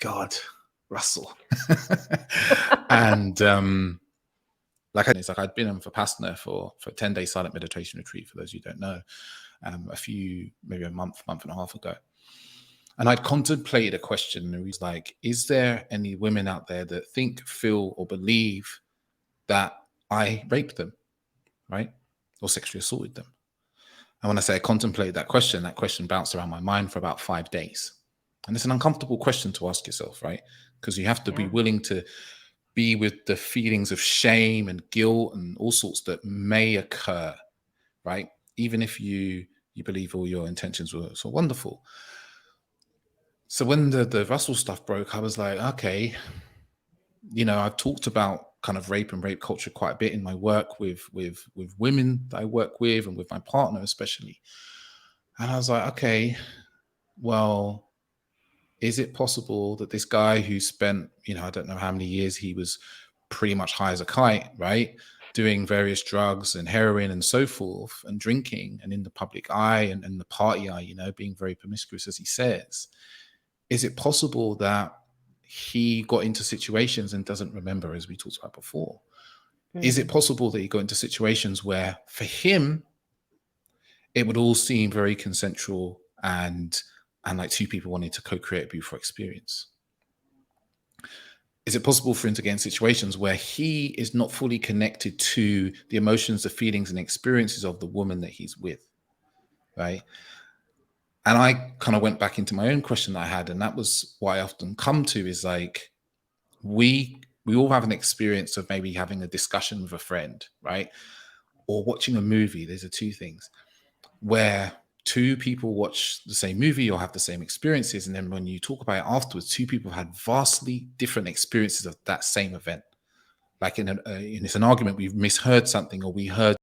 God, Russell. And it's like I'd been in Vipassana for a 10-day silent meditation retreat, for those who don't know, maybe a month and a half ago. And I'd contemplated a question, and it was like, is there any women out there that think, feel, or believe that I raped them, right? Or sexually assaulted them? And when I say I contemplated that question bounced around my mind for about 5 days. And it's an uncomfortable question to ask yourself, right? Because you have to be willing to be with the feelings of shame and guilt and all sorts that may occur, right? Even if you believe all your intentions were so wonderful. So when the Russell stuff broke, I was like, okay, I've talked about kind of rape and rape culture quite a bit in my work with women that I work with and with my partner especially. And I was like, okay, well, is it possible that this guy who spent, I don't know how many years, he was pretty much high as a kite, right? Doing various drugs and heroin and so forth, and drinking, and in the public eye and the party eye, being very promiscuous, as he says. Is it possible that he got into situations and doesn't remember, as we talked about before? Is it possible that he got into situations where for him, it would all seem very consensual and like two people wanting to co-create a beautiful experience? Is it possible for him to get in situations where he is not fully connected to the emotions, the feelings, and experiences of the woman that he's with, right? And I kind of went back into my own question that I had, and that was what I often come to is like, we all have an experience of maybe having a discussion with a friend, right? Or watching a movie. These are two things where two people watch the same movie or have the same experiences, and then when you talk about it afterwards, two people had vastly different experiences of that same event. Like in it's an argument, we've misheard something, or we heard